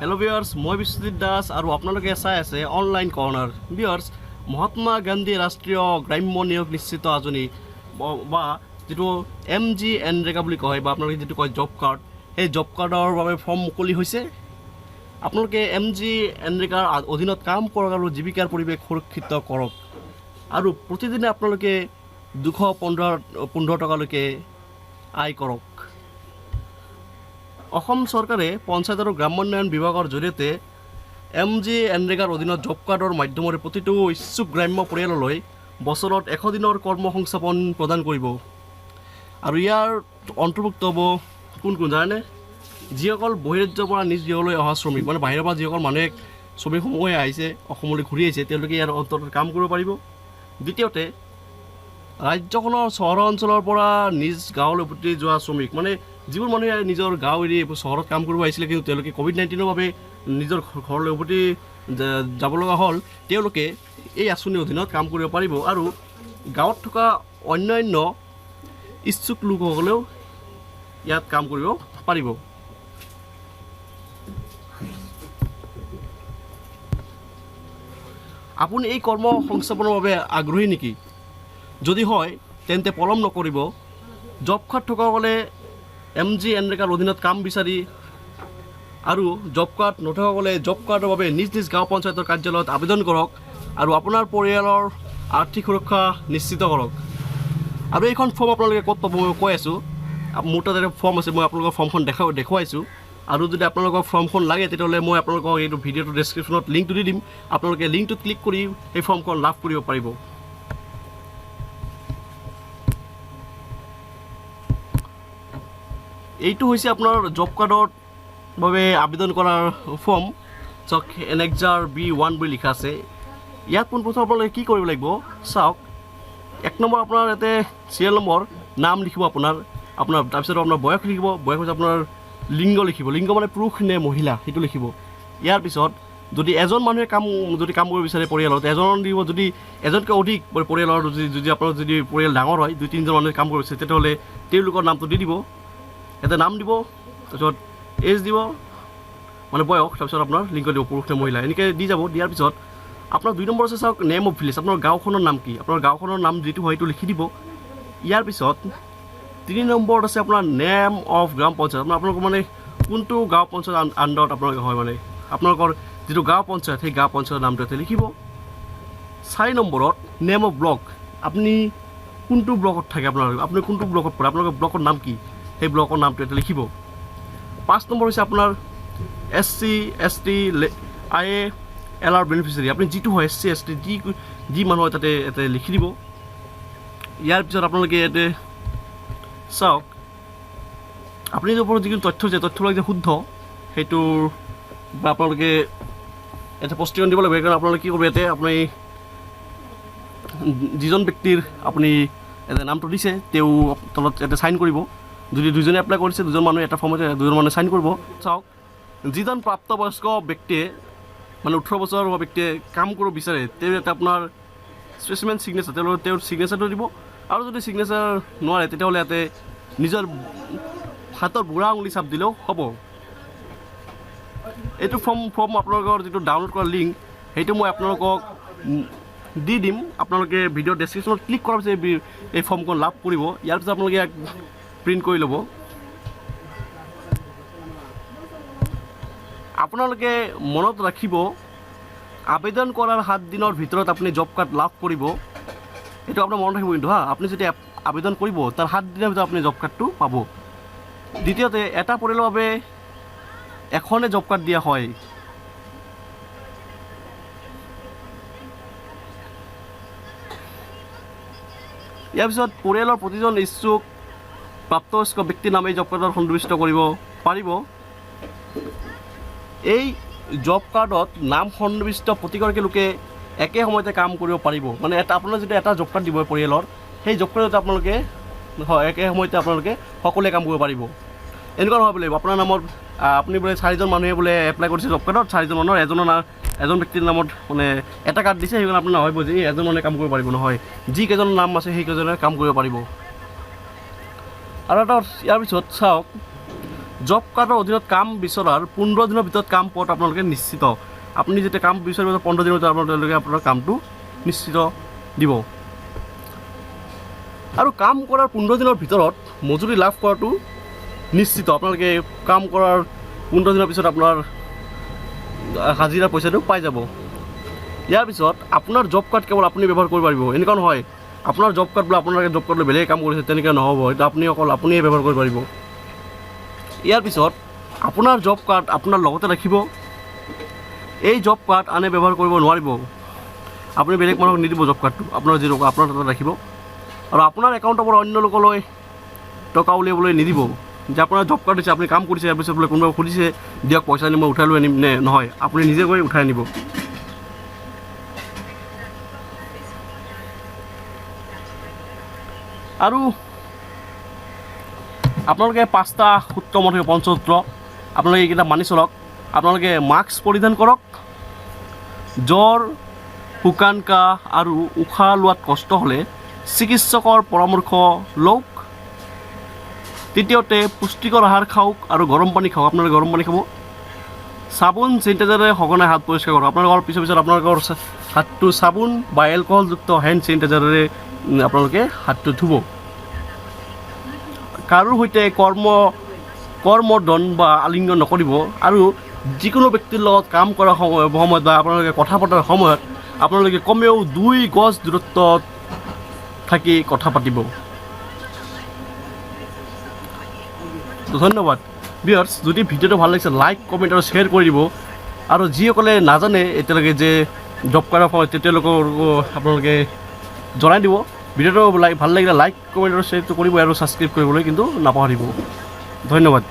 Hello' viewers, মই বিশ্বজিৎ দাস আৰু আপোনালোকে চাই আছে online corner. Viewers, Mahatma Gandhi ৰাষ্ট্ৰীয় গ্ৰাম্য নিয়োগ নিশ্চিত আঁচনি বা যিটো MGNREGA বুলি কয় বা আপোনালোকে যিটো কয় জব কাৰ্ড, সেই জব কাৰ্ডৰ বাবে ফৰ্ম মুকলি হৈছে। আপোনালোকে MGNREGAৰ অধীনত কাম কৰক আৰু জীৱিকাৰ পৰিৱেশ সুৰক্ষিত কৰক আৰু প্ৰতিদিনে আপোনালোকে 215 টকালৈকে আয় কৰক। অসম চৰকাৰে পঞ্চায়ত আৰু গ্ৰামোন্নয়ন বিভাগৰ জৰিয়তে MGNREGAৰ অধীনত জব কাৰ্ডৰ মাধ্যমেৰে প্ৰতিটো ইচ্ছুক গ্ৰাম্য পৰিয়াললৈ বছৰত 100 দিনৰ কৰ্ম সংস্থাপন প্ৰদান কৰিব। আৰু ইয়াৰ অন্তৰ্ভুক্ত হ'ব কোন জানেনে? যিসকল বহিৰাজ্যৰ পৰা নিজ গৃহলৈ অহা শ্ৰমিক, মানে বাহিৰৰ পৰা যিসকল মানুহে শ্ৰমিকসমূহে আহিছে, অসমলৈ ঘূৰি আহিছে, তেওঁলোকে ইয়াৰ অন্তৰ্গত কাম কৰিব পাৰিব। দ্বিতীয়তে, ৰাজ্যখনৰ চহৰ অঞ্চলৰ পৰা নিজ গাঁৱলৈ উভতি যোৱা শ্ৰমিক, মানে যিবোৰ মানুহে নিজৰ গাঁও এৰি চহৰত কাম কৰিব আহিছিলে কিন্তু তেওঁলোকে COVID-19ৰ বাবে নিজৰ ঘৰলৈ উভতি যাব লগা হ'ল, তেওঁলোকে এই আঁচনিৰ অধীনত কাম কৰিব পাৰিব। আৰু গাঁৱত থকা অন্যান্য ইচ্ছুক লোকসকলেও ইয়াত কাম কৰিব পাৰিব। আপুনি এই কৰ্ম সংস্থাপনৰ বাবে আগ্ৰহী নেকি? যদি হয় তেন্তে পলম নকৰিব। জব কাৰ্ড থকাসকলে MGNREGAৰ অধীনত কাম বিচাৰি আৰু জব কাৰ্ড নথকাসকলে জব কাৰ্ডৰ বাবে নিজ নিজ গাঁও পঞ্চায়তৰ কাৰ্যালয়ত আবেদন কৰক আৰু আপোনাৰ পৰিয়ালৰ আৰ্থিক সুৰক্ষা নিশ্চিত কৰক। আৰু এইখন ফৰ্ম আপোনালোকে ক'ত পাব মই কৈ আছোঁ। মোৰ তাত এটা ফৰ্ম আছে, মই আপোনালোকৰ ফৰ্মখন দেখুৱাইছোঁ। আৰু যদি আপোনালোকৰ ফৰ্মখন লাগে তেতিয়াহ'লে মই আপোনালোকক এইটো ভিডিঅ'টো ডেছক্ৰিপশ্যনত লিংকটো দি দিম। আপোনালোকে লিংকটোত ক্লিক কৰি এই ফৰ্মখন লাভ কৰিব পাৰিব। এইটো হৈছে আপোনাৰ জব কাৰ্ডৰ বাবে আবেদন কৰাৰ ফৰ্ম। চাওক, Annexure B1 বুলি লিখা আছে। ইয়াত পোনপ্ৰথমে আপোনালোকে কি কৰিব লাগিব চাওক। 1 নম্বৰ আপোনাৰ ইয়াতে চিৰিয়েল নম্বৰ, নাম লিখিব আপোনাৰ তাৰপিছত আপোনাৰ বয়স লিখিব। বয়স হৈছে আপোনাৰ লিংগ লিখিব। লিংগ মানে পুৰুষ নে মহিলা সেইটো লিখিব। ইয়াৰ পিছত যদি এজন মানুহে কাম কৰিব বিচাৰে পৰিয়ালত, এজনৰ দিব। যদি এজনকৈ অধিক পৰিয়ালৰ যদি আপোনাৰ যদি পৰিয়াল ডাঙৰ হয়, 2-3জন মানুহে কাম কৰিব বিচাৰে, তেতিয়াহ'লে তেওঁলোকৰ নামটো দি দিব। এটা নাম দিব, তাৰপিছত এজ দিব মানে বয়স, তাৰপিছত আপোনাৰ লিংগ দিব, পুৰুষ নে মহিলা, এনেকৈ দি যাব। দিয়াৰ পিছত আপোনাৰ 2 নম্বৰ আছে চাওক, নেম অফ ভিলেজ। আপোনাৰ গাঁওখনৰ নাম কি, আপোনাৰ গাঁওখনৰ নাম যিটো হয় সেইটো লিখি দিব। ইয়াৰ পিছত 3 নম্বৰত আছে আপোনাৰ নেম অফ গ্ৰাম পঞ্চায়ত। আপোনালোকৰ মানে কোনটো গাঁও পঞ্চায়ত আণ্ডাৰত আপোনালোকে হয়, মানে আপোনালোকৰ যিটো গাঁও পঞ্চায়ত সেই গাঁও পঞ্চায়তৰ নামটো ইয়াতে লিখিব। 4 নম্বৰত নেম অফ ব্লক। আপুনি কোনটো ব্লকত থাকে, আপুনি কোনটো ব্লকত পৰে, আপোনালোকৰ ব্লকৰ নাম কি, সেই ব্লকৰ নামটো ইয়াতে লিখিব। 5 নম্বৰ হৈছে আপোনাৰ SC ST IALR বেনিফিচিয়াৰী। আপুনি যিটো হয় SC ST যি মানুহ হয় তাতে ইয়াতে লিখি দিব। ইয়াৰ পিছত আপোনালোকে ইয়াতে চাওক, আপুনি যে ওপৰত যিখিনি তথ্য যে তথ্যবিলাক যে শুদ্ধ সেইটোৰ বা আপোনালোকে এটা স্পষ্টীকৰণ দিব লাগিব। সেইকাৰণে আপোনালোকে কি কৰিব, ইয়াতে আপুনি যিজন ব্যক্তিৰ আপুনি ইয়াতে নামটো দিছে তেওঁ তলত ইয়াতে চাইন কৰিব। যদি 2জনে এপ্লাই কৰিছে, 2জন মানুহে এটা ফৰ্মতে 2জন মানুহে চাইন কৰিব। চাওক, যিজন প্ৰাপ্তবয়স্ক ব্যক্তিয়ে মানে 18 বছৰ হোৱা ব্যক্তিয়ে কাম কৰিব বিচাৰে, তেওঁ ইয়াতে আপোনাৰ স্পেচিমেন ছিগনেচাৰ তেওঁৰ ছিগনেচাৰটো দিব। আৰু যদি ছিগনেচাৰ নোৱাৰে তেতিয়াহ'লে ইয়াতে নিজৰ হাতৰ বুঢ়া আঙুলি চাপ দিলেও হ'ব। এইটো ফৰ্ম আপোনালোকৰ যিটো ডাউনলোড কৰা লিংক সেইটো মই আপোনালোকক দি দিম। আপোনালোকে ভিডিঅ' ডেছক্ৰিপশ্যনত ক্লিক কৰাৰ পিছত এই ফৰ্মখন লাভ কৰিব। ইয়াৰ পিছত আপোনালোকে ইয়াক প্ৰিণ্ট কৰি ল'ব। আপোনালোকে মনত ৰাখিব, আবেদন কৰাৰ 7 দিনৰ ভিতৰত আপুনি জব কাৰ্ড লাভ কৰিব। এইটো আপোনাৰ মনত ৰাখিব কিন্তু আপুনি যদি আবেদন কৰিব তাৰ 7 দিনৰ ভিতৰত আপুনি জব কাৰ্ডটো পাব। দ্বিতীয়তে, এটা পৰিয়ালৰ বাবে এখনে জব কাৰ্ড দিয়া হয়। ইয়াৰ পিছত পৰিয়ালৰ প্ৰতিজন ইচ্ছুক প্ৰাপ্তবয়স্ক ব্যক্তিৰ নামে জব কাৰ্ডত সন্নিৱিষ্ট কৰিব পাৰিব। এই জব কাৰ্ডত নাম সন্নিৱিষ্ট প্ৰতিগৰাকী লোকে একে সময়তে কাম কৰিব পাৰিব। মানে আপোনাৰ যদি এটা জব কাৰ্ড দিব পৰিয়ালৰ, সেই জব কাৰ্ডত আপোনালোকে একে সময়তে আপোনালোকে সকলোৱে কাম কৰিব পাৰিব। এনেকুৱা নহয় বোলে আপোনাৰ নামত আপুনি বোলে 4জন মানুহে বোলে এপ্লাই কৰিছে জব কাৰ্ডত, 4জন মানুহৰ এজন ব্যক্তিৰ নামত মানে এটা কাৰ্ড দিছে, সেইকাৰণে আপোনাৰ নহয় যে এজন মানুহে কাম কৰিব পাৰিব। নহয়, যিকেইজনৰ নাম আছে সেইকেইজনে কাম কৰিব পাৰিব। আৰু এটা ইয়াৰ পিছত চাওক, জব কাৰ্ডৰ অধীনত কাম বিচৰাৰ 15 দিনৰ ভিতৰত কাম পোৱাটো আপোনালোকে নিশ্চিত। আপুনি যেতিয়া কাম বিচাৰিব 15 দিনৰ ভিতৰত আপোনালোকে আপোনাৰ কামটো নিশ্চিত দিব। আৰু কাম কৰাৰ 15 দিনৰ ভিতৰত মজুৰি লাভ কৰাটো নিশ্চিত। আপোনালোকে কাম কৰাৰ 15 দিনৰ পিছত আপোনাৰ হাজিৰা পইচাটো পাই যাব। ইয়াৰ পিছত আপোনাৰ জব কাৰ্ড কেৱল আপুনি ব্যৱহাৰ কৰিব পাৰিব। এনেকুৱা নহয় আপোনাৰ জব কাৰ্ড বোলে আপোনালোকে জব কাৰ্ড লৈ বেলেগ কাম কৰিছে, তেনেকৈ নহ'ব। এইটো আপুনি অকল আপুনিয়ে ব্যৱহাৰ কৰিব পাৰিব। ইয়াৰ পিছত আপোনাৰ জব কাৰ্ড আপোনাৰ লগতে ৰাখিব। এই জব কাৰ্ড আনে ব্যৱহাৰ কৰিব নোৱাৰিব। আপুনি বেলেগ মানুহক নিদিব জব কাৰ্ডটো, আপোনাৰ যি টকা আপোনাৰ তাতে ৰাখিব। আৰু আপোনাৰ একাউণ্টৰ পৰা অন্য লোকলৈ টকা উলিয়াবলৈ নিদিব। যে আপোনাৰ জব কাৰ্ড দিছে, আপুনি কাম কৰিছে, ইয়াৰ পিছত বোলে কোনোবাই সুধিছে দিয়ক পইচা আনি মই উঠাই লৈ আনিম, নে নহয়, আপুনি নিজে গৈ উঠাই আনিব। আৰু আপোনালোকে 5টা সূত্ৰ মতে পঞ্চসূত্ৰ আপোনালোকে এইকেইটা মানি চলক। আপোনালোকে মাস্ক পৰিধান কৰক, জ্বৰ, শুকান কাহ আৰু উশাহ লোৱাত কষ্ট হ'লে চিকিৎসকৰ পৰামৰ্শ লওক। তৃতীয়তে পুষ্টিকৰ আহাৰ খাওক আৰু গৰম পানী খাওক। আপোনালোকে গৰম পানী খাব। চাবোন চেনিটাইজাৰে সঘনাই হাত পৰিষ্কাৰ কৰক। আপোনালোকৰ পিছত আপোনালোকৰ হাতটো চাবোন বা এলকহলযুক্ত হেণ্ড চেনিটাইজাৰেৰে আপোনালোকে হাতটো ধুব। কাৰোৰ সৈতে কৰ্মদন বা আলিংগন নকৰিব। আৰু যিকোনো ব্যক্তিৰ লগত কাম কৰাৰ সময়ত বা আপোনালোকে কথা পতাৰ সময়ত আপোনালোকে কমেও 2 গজ দূৰত্বত থাকি কথা পাতিব। ধন্যবাদ ভিউয়াৰ্ছ। যদি ভিডিঅ'টো ভাল লাগিছে লাইক, কমেণ্ট আৰু শ্বেয়াৰ কৰি দিব। আৰু যিসকলে নাজানে এতিয়ালৈকে যে জব কাৰ্ডৰ সময়ত তেওঁলোককো আপোনালোকে জনাই দিব। ভিডিঅ'টো ভাল লাগিলে লাইক, কমেণ্ট আৰু শ্বেয়াৰটো কৰিব আৰু ছাবস্ক্ৰাইব কৰিবলৈ কিন্তু নাপাহৰিব। ধন্যবাদ।